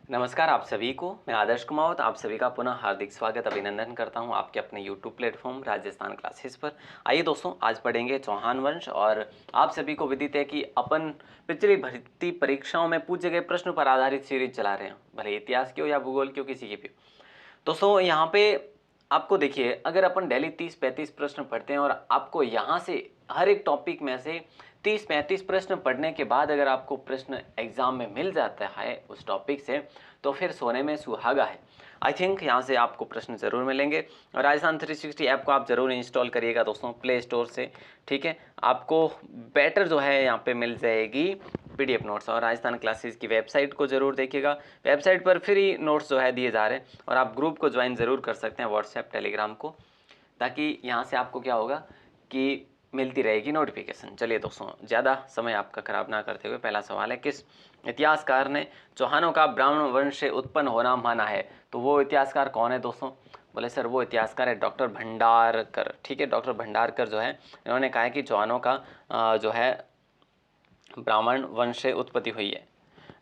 नमस्कार आप सभी को। मैं आदर्श कुमावत आप सभी का पुनः हार्दिक स्वागत अभिनंदन करता हूं आपके अपने YouTube प्लेटफॉर्म राजस्थान क्लासेस पर। आइए दोस्तों, आज पढ़ेंगे चौहान वंश। और आप सभी को विदित है कि अपन पिछली भर्ती परीक्षाओं में पूछे गए प्रश्न पर आधारित सीरीज चला रहे हैं, भले इतिहास की हो या भूगोल की हो, किसी की भी हो। दोस्तों यहाँ पे आपको देखिए, अगर अपन डेली 30-35 प्रश्न पढ़ते हैं और आपको यहाँ से हर एक टॉपिक में से 30-35 प्रश्न पढ़ने के बाद अगर आपको प्रश्न एग्जाम में मिल जाता है उस टॉपिक से, तो फिर सोने में सुहागा है। आई थिंक यहाँ से आपको प्रश्न जरूर मिलेंगे। और राजस्थान 360 ऐप को आप जरूर इंस्टॉल करिएगा दोस्तों प्ले स्टोर से, ठीक है। आपको बेटर जो है यहाँ पे मिल जाएगी PDF नोट्स। और राजस्थान क्लासेस की वेबसाइट को जरूर देखिएगा, वेबसाइट पर फ्री नोट्स जो है दिए जा रहे हैं। और आप ग्रुप को ज्वाइन जरूर कर सकते हैं, व्हाट्सएप टेलीग्राम को, ताकि यहाँ से आपको क्या होगा कि मिलती रहेगी नोटिफिकेशन। चलिए दोस्तों, ज़्यादा समय आपका खराब ना करते हुए पहला सवाल है, किस इतिहासकार ने चौहानों का ब्राह्मण वंश से उत्पन्न होना माना है? तो वो इतिहासकार कौन है दोस्तों? बोले सर वो इतिहासकार है डॉक्टर भंडारकर, ठीक है। डॉक्टर भंडारकर जो है, इन्होंने कहा है कि चौहानों का जो है ब्राह्मण वंश से उत्पत्ति हुई है।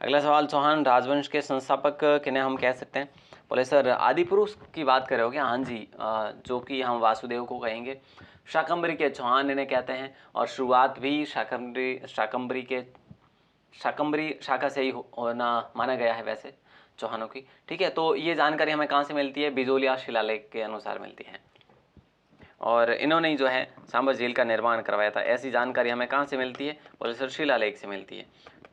अगला सवाल, चौहान राजवंश के संस्थापक किन्हें हम कह सकते हैं? बोले सर आदि पुरुष की बात कर रहे हो क्या? हाँ जी, जो कि हम वासुदेव को कहेंगे। शाकंभरी के चौहान इन्हें कहते हैं, और शुरुआत भी शाकंभरी शाखा से ही होना माना गया है वैसे चौहानों की, ठीक है। तो ये जानकारी हमें कहाँ से मिलती है? बिजोलिया शिलालेख के अनुसार मिलती है। और इन्होंने ही जो है सांभर झील का निर्माण करवाया था, ऐसी जानकारी हमें कहाँ से मिलती है? बोले सर शिलालेख से मिलती है।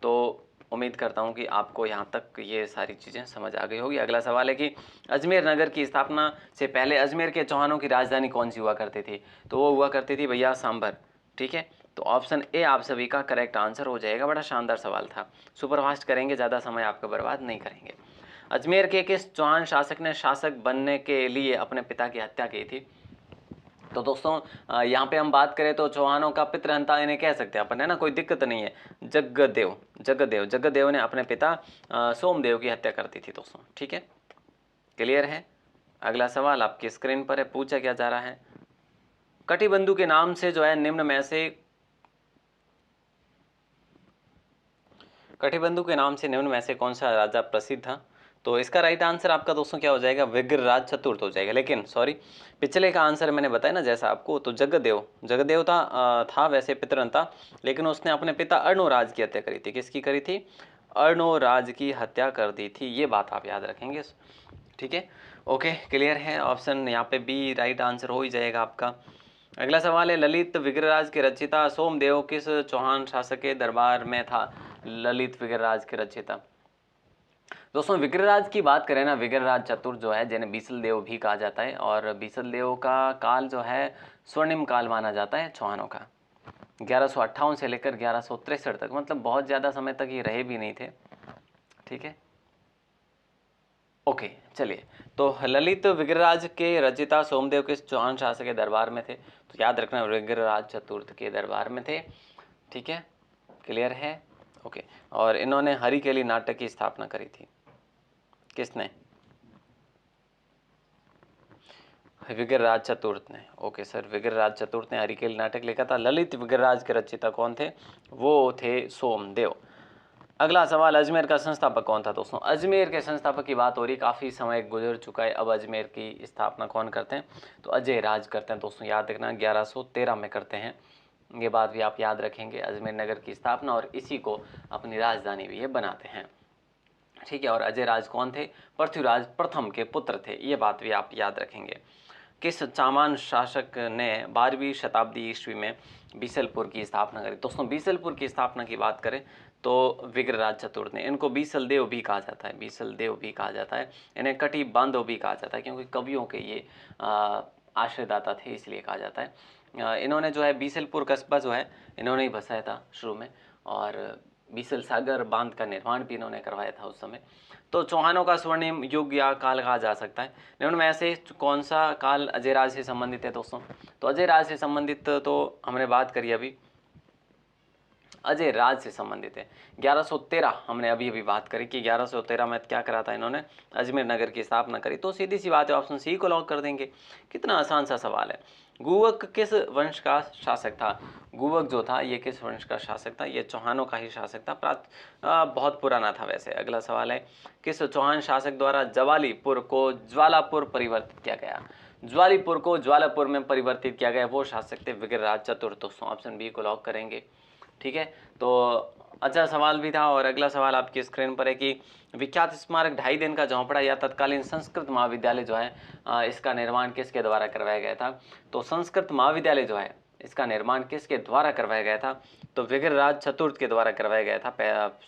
तो उम्मीद करता हूँ कि आपको यहाँ तक ये सारी चीज़ें समझ आ गई होगी। अगला सवाल है कि अजमेर नगर की स्थापना से पहले अजमेर के चौहानों की राजधानी कौन सी हुआ करती थी? तो वो हुआ करती थी भैया सांभर, ठीक है। तो ऑप्शन ए आप सभी का करेक्ट आंसर हो जाएगा। बड़ा शानदार सवाल था, सुपरफास्ट करेंगे, ज़्यादा समय आपका बर्बाद नहीं करेंगे। अजमेर के किस चौहान शासक ने शासक बनने के लिए अपने पिता की हत्या की थी? तो दोस्तों यहाँ पे हम बात करें तो चौहानों का पितृहंता इन्हें कह सकते हैं अपन, है ना, कोई दिक्कत नहीं है। जगदेव ने अपने पिता सोमदेव की हत्या कर दी थी दोस्तों, ठीक है। क्लियर है? अगला सवाल आपकी स्क्रीन पर है, पूछा क्या जा रहा है, कटिबंधु के नाम से जो है निम्न में से कौन सा राजा प्रसिद्ध था? तो इसका राइट आंसर आपका दोस्तों क्या हो जाएगा? विग्रराज चतुर्थ हो जाएगा। लेकिन सॉरी, पिछले का आंसर मैंने बताया ना जैसा आपको, तो जगदेव था वैसे पितृहंता, लेकिन उसने अपने पिता अर्णोराज की हत्या करी थी। किसकी करी थी? अर्णोराज की हत्या कर दी थी, ये बात आप याद रखेंगे, ठीक है। ओके, क्लियर है। ऑप्शन यहाँ पे बी राइट आंसर हो ही जाएगा आपका। अगला सवाल है, ललित विग्रहराज के रचयिता सोमदेव किस चौहान शासक के दरबार में था? ललित विग्रहराज के रचयिता दोस्तों, विग्रहराज की बात करें ना, विग्रहराज चतुर्थ जो है, जिन्हें बीसल देव भी कहा जाता है, और बीसल देव का काल जो है स्वर्णिम काल माना जाता है चौहानों का। 1158 से लेकर 1163 तक, मतलब बहुत ज़्यादा समय तक ये रहे भी नहीं थे, ठीक है। ओके, चलिए। तो ललित विग्रहराज के रचयिता सोमदेव किस चौहान शासक के दरबार में थे? तो याद रखना विग्रहराज चतुर्थ के दरबार में थे, ठीक है। क्लियर है? ओके। और इन्होंने हरिकेली नाटक की स्थापना करी थी। किसने? विग्रहराज चतुर्थ ने। ओके सर, विग्रहराज चतुर्थ ने हरिकेली नाटक लिखा था। ललित विग्रहराज के रचयिता कौन थे? वो थे सोमदेव। अगला सवाल, अजमेर का संस्थापक कौन था? दोस्तों अजमेर के संस्थापक की बात हो रही, काफ़ी समय गुजर चुका है, अब अजमेर की स्थापना कौन करते हैं? तो अजय राज करते हैं दोस्तों, याद रखना 1113 में करते हैं, ये बात भी आप याद रखेंगे। अजमेर नगर की स्थापना, और इसी को अपनी राजधानी भी ये बनाते हैं, ठीक है। और अजय राज कौन थे? पृथ्वीराज प्रथम के पुत्र थे, ये बात भी आप याद रखेंगे। किस चामान शासक ने 12वीं शताब्दी ईस्वी में बीसलपुर की स्थापना करी? दोस्तों बीसलपुर की स्थापना की बात करें तो विग्रहराज चतुर्थ ने। इनको बीसल देव भी कहा जाता है, बीसल देव भी कहा जाता है, इन्हें कटी बांधव भी कहा जाता है, क्योंकि कवियों के ये आश्रयदाता थे, इसलिए कहा जाता है। इन्होंने जो है बीसलपुर कस्बा जो है इन्होंने ही बसाया था शुरू में, और बीसल सागर बांध का निर्माण भी इन्होंने करवाया था उस समय। तो चौहानों का स्वर्णिम युग या काल कहा जा सकता है। निम्न में से कौन सा काल अजयराज से संबंधित है दोस्तों? तो अजयराज से संबंधित तो हमने बात करी अभी, अजय राज से संबंधित है। 1113 हमने अभी अभी बात करी कि 1113 में क्या करा था इन्होंने, अजमेर नगर की स्थापना करी। तो सीधी सी बात है, ऑप्शन सी को लॉक कर देंगे। कितना आसान सा सवाल है। गुवक किस वंश का शासक था? गुवक जो था ये किस वंश का शासक था? ये चौहानों का ही शासक था। बहुत पुराना था वैसे। अगला सवाल है, किस चौहान शासक द्वारा ज्वालीपुर को ज्वालापुर परिवर्तित किया गया? ज्वालीपुर को ज्वालापुर में परिवर्तित किया गया, वो शासक थे विग्रहराज चतुर्थ। दोस्तों ऑप्शन बी को लॉक करेंगे। ठीक है, तो अच्छा सवाल भी था। और अगला सवाल आपकी स्क्रीन पर है कि विख्यात स्मारक 2.5 दिन का झोंपड़ा या तत्कालीन संस्कृत महाविद्यालय जो है इसका निर्माण किसके द्वारा करवाया गया था? तो संस्कृत महाविद्यालय जो है इसका निर्माण किसके द्वारा करवाया गया था? तो विग्रहराज चतुर्थ के द्वारा करवाया गया था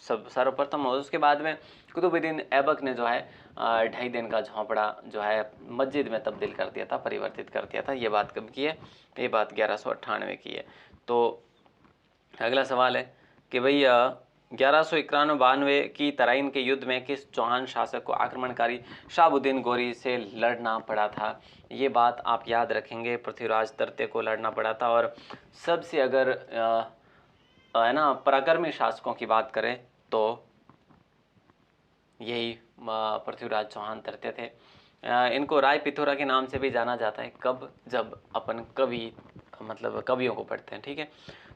सर्वप्रथम। और उसके बाद में कुतुबुद्दीन ऐबक ने जो है 2.5 दिन का झोंपड़ा जो है मस्जिद में तब्दील कर दिया था, परिवर्तित कर दिया था। ये बात कब की है? ये बात 1198 की है। तो अगला सवाल है कि भाई 1191-92 की तराइन के युद्ध में किस चौहान शासक को आक्रमणकारी शहाबुद्दीन गोरी से लड़ना पड़ा था? ये बात आप याद रखेंगे, पृथ्वीराज तृतीय को लड़ना पड़ा था। और सबसे अगर है ना पराक्रमी शासकों की बात करें तो यही पृथ्वीराज चौहान तृतीय थे। इनको राय पिथौरा के नाम से भी जाना जाता है। कब? जब अपन कवि मतलब कवियों को पढ़ते हैं। ठीक है,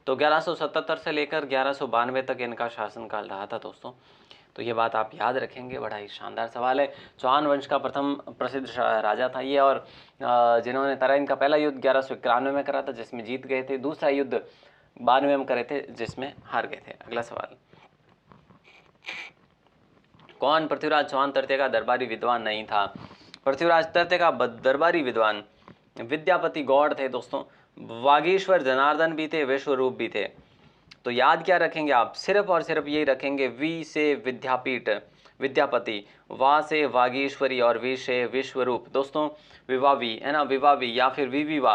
तो 1177 से लेकर 1192 तक इनका शासनकाल रहा था दोस्तों। तो ये बात आप याद रखेंगे, बड़ा ही शानदार सवाल है। चौहान वंश का प्रथम प्रसिद्ध राजा था ये। और जिन्होंने तराइन का पहला युद्ध 1191 में करा था जिसमें जीत गए थे। दूसरा युद्ध 92 में करे थे जिसमें हार गए थे। अगला सवाल, कौन पृथ्वीराज चौहान तृतीय का दरबारी विद्वान नहीं था? पृथ्वीराज तृतीय का दरबारी विद्वान विद्यापति गौड़ थे दोस्तों। वागीश्वर जनार्दन भी थे, विश्वरूप भी थे। तो याद क्या रखेंगे आप? सिर्फ और सिर्फ यही रखेंगे, वी से विद्यापीठ विद्यापति, वा से वागीश्वरी और वी से विश्वरूप। दोस्तों विवावी है ना, विवावी या फिर विवा,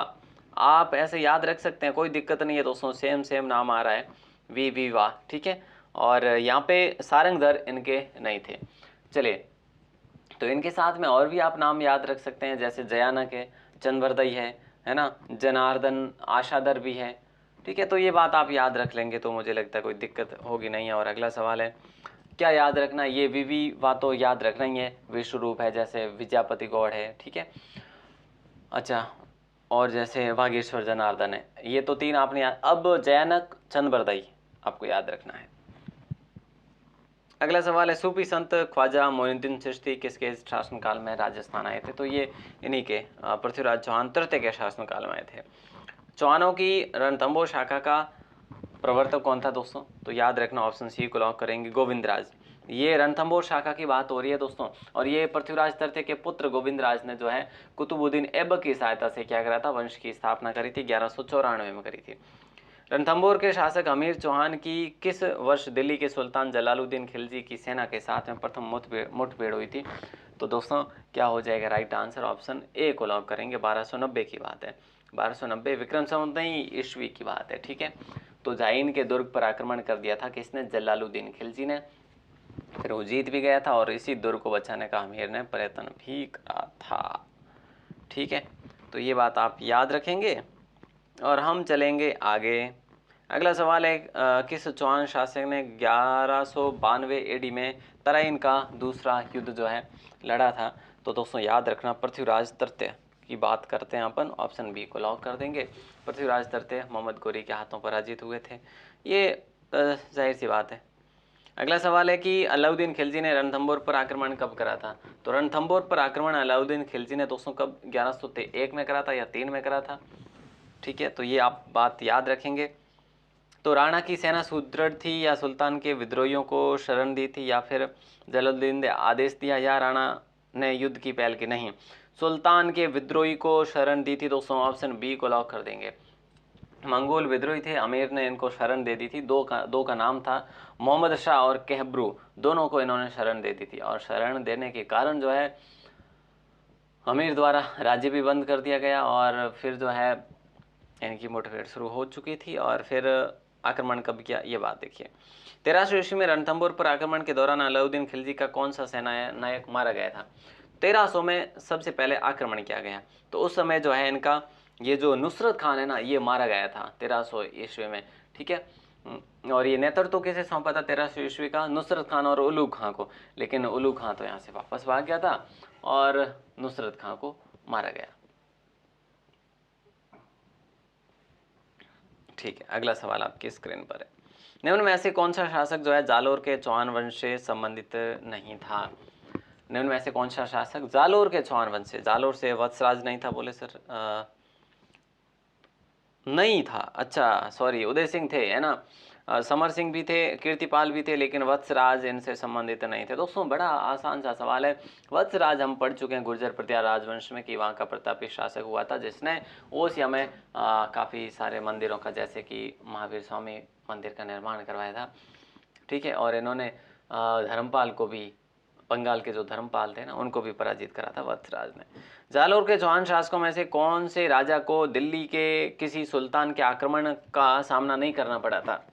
आप ऐसे याद रख सकते हैं, कोई दिक्कत नहीं है दोस्तों। सेम सेम नाम आ रहा है, विवा। ठीक है, और यहाँ पे सारंगधर इनके नहीं थे। चलिए, तो इनके साथ में और भी आप नाम याद रख सकते हैं, जैसे जयानक है, चंद्रवरदई है ना, जनार्दन आशाधर भी है। ठीक है, तो ये बात आप याद रख लेंगे तो मुझे लगता है कोई दिक्कत होगी नहीं। और अगला सवाल है, क्या याद रखना? ये विवी बात तो याद रखना ही है। विश्वरूप है, जैसे विद्यापति गौड़ है। ठीक है, अच्छा, और जैसे वागीश्वर जनार्दन है, ये तो 3 आपने याद। अब जयानक चंद्रवरदई आपको याद रखना है। अगला सवाल है, सूफी संत ख्वाजा मोइनुद्दीन चिश्ती किसके शासनकाल में राजस्थान आए थे? तो ये इन्हीं के पृथ्वीराज चौहान तृतीय के शासनकाल में आए थे। चौहानों की रणथंभौर शाखा का प्रवर्तक कौन था दोस्तों? तो याद रखना, ऑप्शन सी को लॉक करेंगे, गोविंदराज। ये रणथंभौर शाखा की बात हो रही है दोस्तों। और ये पृथ्वीराज तृतीय के पुत्र गोविंदराज ने जो है कुतुबुद्दीन ऐबक की सहायता से क्या करा था? वंश की स्थापना करी थी, 1194 में करी थी। रणथंभौर के शासक अमीर चौहान की किस वर्ष दिल्ली के सुल्तान जलालुद्दीन खिलजी की सेना के साथ में प्रथम मुठभेड़ हुई थी? तो दोस्तों क्या हो जाएगा राइट आंसर? ऑप्शन ए को लॉक करेंगे, 1290 की बात है। 1290 विक्रम संवत नहीं, ईस्वी की बात है। ठीक है, तो जाइन के दुर्ग पर आक्रमण कर दिया था किसने? जलालुद्दीन खिलजी ने। फिर वो जीत भी गया था और इसी दुर्ग को बचाने का अमीर ने प्रयत्न भी करा था। ठीक है, तो ये बात आप याद रखेंगे और हम चलेंगे आगे। अगला सवाल है, किस चौहान शासक ने 1192 एडी में तराइन का दूसरा युद्ध जो है लड़ा था? तो दोस्तों याद रखना, पृथ्वीराज तृतीय की बात करते हैं अपन। ऑप्शन बी को लॉक कर देंगे। पृथ्वीराज तृतीय मोहम्मद गोरी के हाथों पराजित हुए थे, ये जाहिर सी बात है। अगला सवाल है कि अलाउद्दीन खिलजी ने रणथंभौर पर आक्रमण कब करा था? तो रणथंभौर पर आक्रमण अलाउद्दीन खिलजी ने दोस्तों कब? 1101 में करा था या 3 में करा था? ठीक है, तो ये आप बात याद रखेंगे। तो राणा की सेना सुदृढ़ थी या सुल्तान के विद्रोहियों को शरण दी थी, या फिर जलालुद्दीन ने आदेश दिया या राणा ने युद्ध की पहल की? नहीं, सुल्तान के विद्रोही को शरण दी थी दोस्तों। ऑप्शन बी को लॉक कर देंगे। मंगोल विद्रोही थे, अमीर ने इनको शरण दे दी थी। दो का नाम था मोहम्मद शाह और कहब्रू, दोनों को इन्होंने शरण दे दी थी। और शरण देने के कारण जो है अमीर द्वारा राज्य भी बंद कर दिया गया और फिर जो है इनकी मुठभेड़ शुरू हो चुकी थी। और फिर आक्रमण कब किया, ये बात देखिए। 1300 ईस्वी में रणथंभौर पर आक्रमण के दौरान अलाउद्दीन खिलजी का कौन सा सेनानायक मारा गया था? 1300 में सबसे पहले आक्रमण किया गया, तो उस समय जो है इनका ये जो नुसरत खान है ना, ये मारा गया था 1300 ईस्वी में। ठीक है, और ये नेतृत्व तो किसे सौंपा था 1300 ईस्वी का? नुसरत खान और उलू खां को। लेकिन उलू खां तो यहाँ से वापस भाग गया था और नुसरत खां को मारा गया। ठीक है, अगला सवाल आपकी स्क्रीन पर है। निम्न में से कौन सा शासक जो है जालोर के चौहान वंश से संबंधित नहीं था? निम्न में से कौन सा शासक जालोर के चौहान वंश से, जालोर से वत्सराज नहीं था? बोले सर नहीं था। अच्छा सॉरी, उदय सिंह थे, है ना, समर सिंह भी थे, कीर्तिपाल भी थे, लेकिन वत्सराज इनसे संबंधित नहीं थे। दोस्तों बड़ा आसान सा सवाल है। वत्सराज हम पढ़ चुके हैं गुर्जर प्रत्यार राजवंश में कि वहाँ का प्रतापी शासक हुआ था जिसने ओसिया में काफ़ी सारे मंदिरों का, जैसे कि महावीर स्वामी मंदिर का निर्माण करवाया था। ठीक है, और इन्होंने धर्मपाल को भी, बंगाल के जो धर्मपाल थे ना, उनको भी पराजित करा था वत्सराज ने। जालोर के चौहान शासकों में से कौन से राजा को दिल्ली के किसी सुल्तान के आक्रमण का सामना नहीं करना पड़ा था?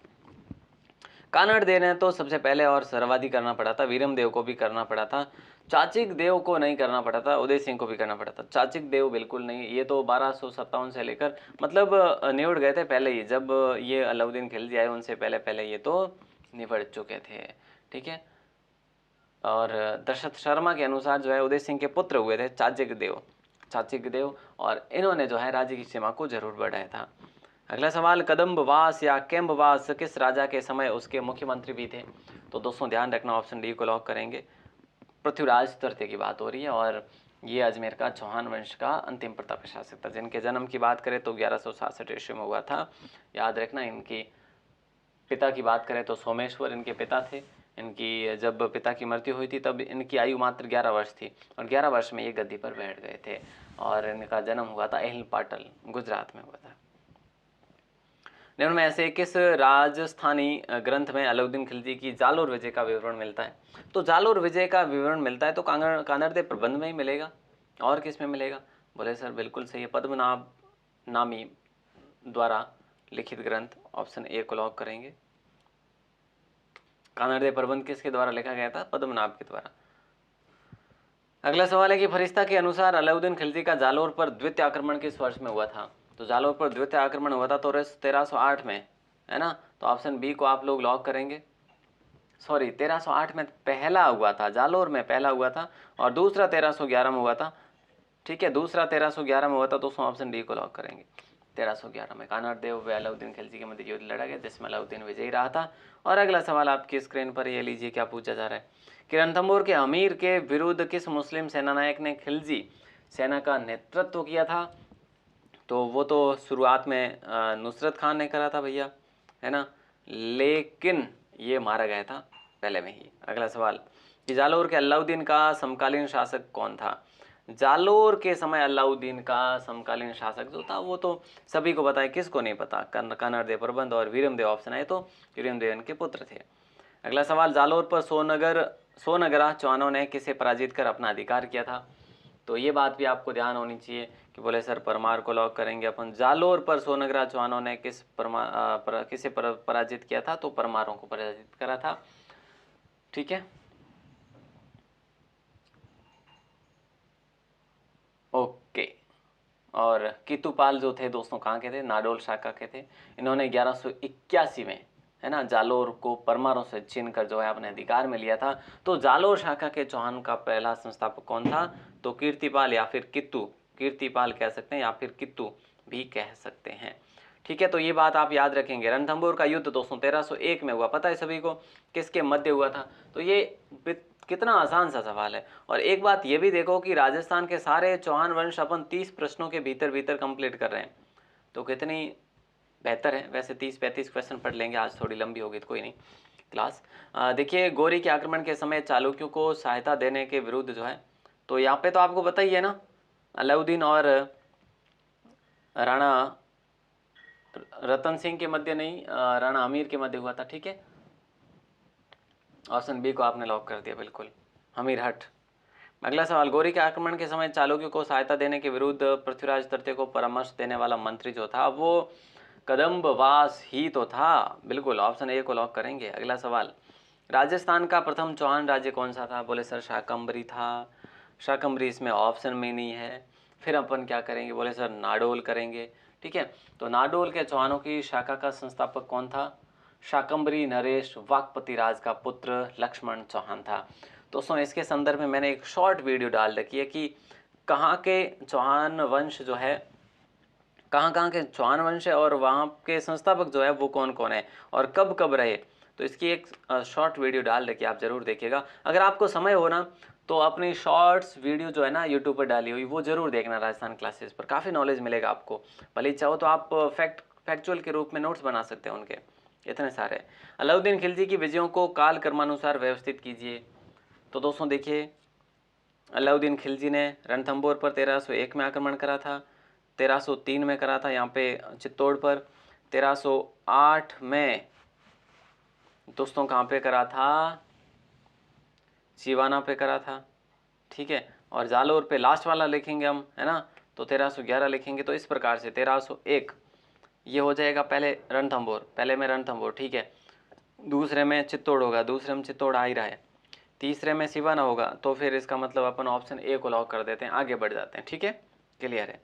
कानड़ देव ने तो सबसे पहले और सर्वाधिक करना पड़ा था, वीरम देव को भी करना पड़ा था, चाचिक देव को नहीं करना पड़ा था, उदय सिंह को भी करना पड़ा था। चाचिक देव बिल्कुल नहीं, ये तो 1257 से लेकर मतलब निपट गए थे पहले ही, जब ये अलाउद्दीन खिलजी आए उनसे पहले पहले ये तो निपट चुके थे। ठीक है, और दशरथ शर्मा के अनुसार जो है उदय सिंह के पुत्र हुए थे चाचिक देव, और इन्होंने जो है राज्य की सीमा को जरूर बढ़ाया था। अगला सवाल, कदम्बवास या कैम्बवास किस राजा के समय उसके मुख्यमंत्री भी थे? तो दोस्तों ध्यान रखना, ऑप्शन डी को लॉक करेंगे। पृथ्वीराज तृतीय की बात हो रही है और ये अजमेर का चौहान वंश का अंतिम प्रतापी शासक था, जिनके जन्म की बात करें तो 1167 ईस्वी में हुआ था। याद रखना, इनकी पिता की बात करें तो सोमेश्वर इनके पिता थे। इनकी जब पिता की मृत्यु हुई थी तब इनकी आयु मात्र 11 वर्ष थी और 11 वर्ष में ये गद्दी पर बैठ गए थे और इनका जन्म हुआ था अहिल पाटल, गुजरात में हुआ था। निम्न में ऐसे किस राजस्थानी ग्रंथ में अलाउद्दीन खिलजी की जालोर विजय का विवरण मिलता है? तो जालोर विजय का विवरण मिलता है तो कानड़देव प्रबंध में ही मिलेगा, और किस में मिलेगा? बोले सर बिल्कुल सही है, पद्मनाभ नामी द्वारा लिखित ग्रंथ, ऑप्शन ए को लॉक करेंगे। कानड़देव प्रबंध किसके द्वारा लिखा गया था? पद्मनाभ के द्वारा। अगला सवाल है कि फरिश्ता के अनुसार अलाउद्दीन खिलजी का जालोर पर द्वितीय आक्रमण किस वर्ष में हुआ था? तो जालोर पर द्वितीय आक्रमण हुआ था तो 1308 में, है ना, तो ऑप्शन बी को आप लोग लॉक करेंगे। सॉरी, 1308 में पहला हुआ था, जालोर में पहला हुआ था, और दूसरा 1311 में हुआ था। ठीक है, दूसरा 1311 में हुआ था, तो ऑप्शन डी को लॉक करेंगे। 1311 में कानड़देव व अलाउद्दीन खिलजी के मध्य युद्ध लड़ा गया जिसमें अलाउद्दीन विजयी रहा था। और अगला सवाल आपकी स्क्रीन पर ये लीजिए, क्या पूछा जा रहा है कि रणथंभौर के अमीर के विरुद्ध किस मुस्लिम सेनानायक ने खिलजी सेना का नेतृत्व किया था? तो वो तो शुरुआत में नुसरत खान ने करा था भैया, है ना, लेकिन ये मारा गया था पहले में ही। अगला सवाल कि जालोर के अलाउद्दीन का समकालीन शासक कौन था? जालोर के समय अलाउद्दीन का समकालीन शासक जो था वो तो सभी को पता है, किसको नहीं पता? कानड़देव प्रबंध और वीरमदेव ऑप्शन है, तो वीरमदेव इनके पुत्र थे। अगला सवाल, जालोर पर सोनगरा चौहानों ने किसे पराजित कर अपना अधिकार किया था? तो ये बात भी आपको ध्यान होनी चाहिए कि बोले सर परमार को लॉक करेंगे अपन। जालोर पर सोनगरा चौहानों ने किसे पराजित किया था? तो परमारों को पराजित करा था। ठीक है, ओके। और कीतूपाल जो थे दोस्तों कहाँ के थे? नाडोल शाखा के थे। इन्होंने 1181 में, है ना, जालोर को परमारों से छीन कर जो है अपने अधिकार में लिया था। तो जालोर शाखा के चौहान का पहला संस्थापक कौन था? तो कीर्तिपाल या फिर कित्तू, कीर्तिपाल कह सकते हैं या फिर कित्तू भी कह सकते हैं। ठीक है, तो ये बात आप याद रखेंगे। रणथंभौर का युद्ध दोस्तों 1301 में हुआ, पता है सभी को किसके मध्य हुआ था? तो ये कितना आसान सा सवाल है। और एक बात ये भी देखो कि राजस्थान के सारे चौहान वंश अपन 30 प्रश्नों के भीतर भीतर कंप्लीट कर रहे हैं, तो कितनी बेहतर है। वैसे 30-35 क्वेश्चन पढ़ लेंगे, आज थोड़ी लंबी होगी तो कोई नहीं क्लास। देखिए, गौरी के आक्रमण के समय चालुक्यों को सहायता देने के विरुद्ध जो है, तो यहाँ पे तो आपको पता ही है ना, अलाउद्दीन और राणा रतन सिंह के मध्य नहीं, राणा अमीर के मध्य हुआ था। ठीक है, ऑप्शन बी को आपने लॉक कर दिया, बिल्कुल हमीर हट। अगला सवाल, गौरी के आक्रमण के समय चालुक्यों को सहायता देने के विरुद्ध पृथ्वीराज तृतीय को परामर्श देने वाला मंत्री जो था वो कदम्बवास ही तो था, बिल्कुल ऑप्शन ए को लॉक करेंगे। अगला सवाल, राजस्थान का प्रथम चौहान राज्य कौन सा था? बोले सर शाकंभरी था। शाकंभरी इसमें ऑप्शन में नहीं है। फिर अपन क्या करेंगे? बोले सर नाडोल करेंगे। ठीक है, तो नाडोल के चौहानों की शाखा का संस्थापक कौन था? शाकंभरी नरेश वाकपति राज का पुत्र लक्ष्मण चौहान था। दोस्तों इसके संदर्भ में मैंने एक शॉर्ट वीडियो डाल रखी है कि कहाँ के चौहान वंश जो है, कहाँ के चौहान वंश है और वहाँ के संस्थापक जो है वो कौन कौन है और कब कब रहे। तो इसकी एक शॉर्ट वीडियो डाल रखी है, आप ज़रूर देखिएगा। अगर आपको समय हो ना तो अपनी शॉर्ट्स वीडियो जो है ना यूट्यूब पर डाली हुई वो ज़रूर देखना राजस्थान क्लासेस पर, काफ़ी नॉलेज मिलेगा आपको। भले चाहो तो आप फैक्चुअल के रूप में नोट्स बना सकते हैं उनके, इतने सारे। अलाउद्दीन खिलजी की विजयों को काल क्रमानुसार व्यवस्थित कीजिए। तो दोस्तों देखिए, अलाउद्दीन खिलजी ने रणथंभौर पर 1301 में आक्रमण करा था, 1303 में करा था यहाँ पे चित्तौड़ पर, 1308 में दोस्तों कहाँ पे करा था, सिवाना पे करा था, ठीक है। और जालोर पे लास्ट वाला लिखेंगे हम, है ना, तो 1311 लिखेंगे। तो इस प्रकार से 1301 ये हो जाएगा पहले रणथंभौर, पहले में रणथंभौर, ठीक है। दूसरे में चित्तौड़ होगा, दूसरे में चित्तौड़ आ ही रहा है। तीसरे में सिवाना होगा, तो फिर इसका मतलब अपन ऑप्शन ए को लॉक कर देते हैं, आगे बढ़ जाते हैं, ठीक है, क्लियर है।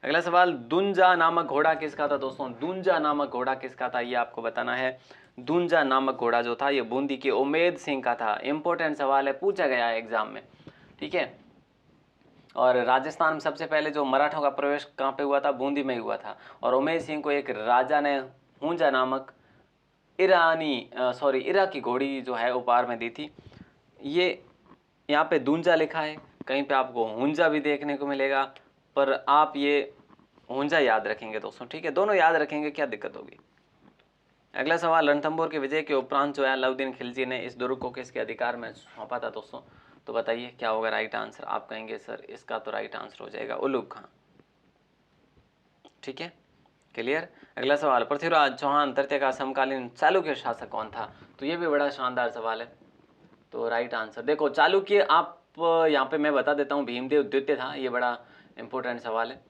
अगला सवाल, दुंजा नामक घोड़ा किसका था। दोस्तों दुंजा नामक घोड़ा किसका था ये आपको बताना है। दुंजा नामक घोड़ा जो था ये बूंदी के उमेद सिंह का था। इंपॉर्टेंट सवाल है, पूछा गया है एग्जाम में, ठीक है। और राजस्थान में सबसे पहले जो मराठों का प्रवेश कहाँ पे हुआ था, बूंदी में हुआ था। और उमेद सिंह को एक राजा ने हुंजा नामक इरा की घोड़ी जो है उपहार में दी थी। ये यहाँ पे दूंजा लिखा है, कहीं पे आपको हुंजा भी देखने को मिलेगा, पर आप ये हुंजा याद रखेंगे दोस्तों, ठीक है, दोनों याद रखेंगे, क्या दिक्कत होगी। अगला सवाल, रणथंभौर के विजय के उपरांत जो है अलाउद्दीन खिलजी ने इस दुर्ग को किसके अधिकार में सौंपा था दोस्तों। तो बताइए क्या होगा राइट आंसर। आप कहेंगे सर इसका तो राइट आंसर हो जाएगा उलूग खां, ठीक है, क्लियर। अगला सवाल, पृथ्वीराज चौहान तृतीय का समकालीन चालुक्य शासक कौन था। तो ये भी बड़ा शानदार सवाल है। तो राइट आंसर देखो चालुक्य, आप यहाँ पे मैं बता देता हूँ भीमदेव द्वितीय था। ये बड़ा इंपॉर्टेंट सवाल है,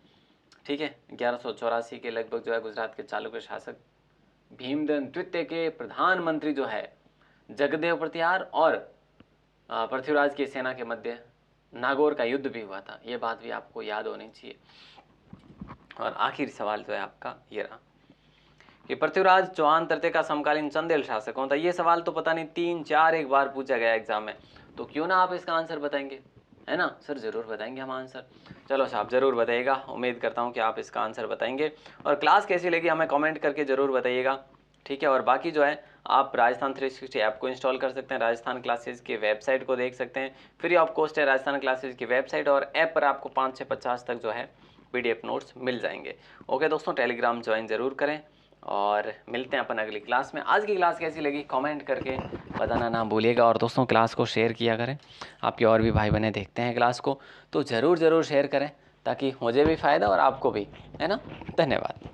ठीक है। 1184 के लगभग जो है गुजरात के चालुक्य शासक भीमदेव द्वितीय के प्रधानमंत्री जो है जगदेव प्रतिहार और पृथ्वीराज की सेना के मध्य नागौर का युद्ध भी हुआ था। ये बात भी आपको याद होनी चाहिए। और आखिरी सवाल जो है आपका ये रहा कि पृथ्वीराज चौहान तृतीय का समकालीन चंदेल शासक कौन था। ये सवाल तो पता नहीं 3-4 एक बार पूछा गया एग्जाम में, तो क्यों ना आप इसका आंसर बताएंगे, है ना सर, जरूर बताएंगे हम आंसर। चलो साहब जरूर बताइएगा, उम्मीद करता हूँ कि आप इसका आंसर बताएंगे। और क्लास कैसी लगी हमें कमेंट करके जरूर बताइएगा, ठीक है। और बाकी जो है आप राजस्थान 360 ऐप को इंस्टॉल कर सकते हैं, राजस्थान क्लासेस की वेबसाइट को देख सकते हैं, फ्री ऑफ कॉस्ट है राजस्थान क्लासेस की वेबसाइट, और ऐप पर आपको 5 से 50 तक जो है PDF नोट्स मिल जाएंगे। ओके दोस्तों, टेलीग्राम ज्वाइन जरूर करें और मिलते हैं अपन अगली क्लास में। आज की क्लास कैसी लगी कमेंट करके बताना ना भूलिएगा। और दोस्तों क्लास को शेयर किया करें, आपके और भी भाई बहनें देखते हैं क्लास को, तो ज़रूर शेयर करें ताकि मुझे भी फ़ायदा और आपको भी, है ना। धन्यवाद।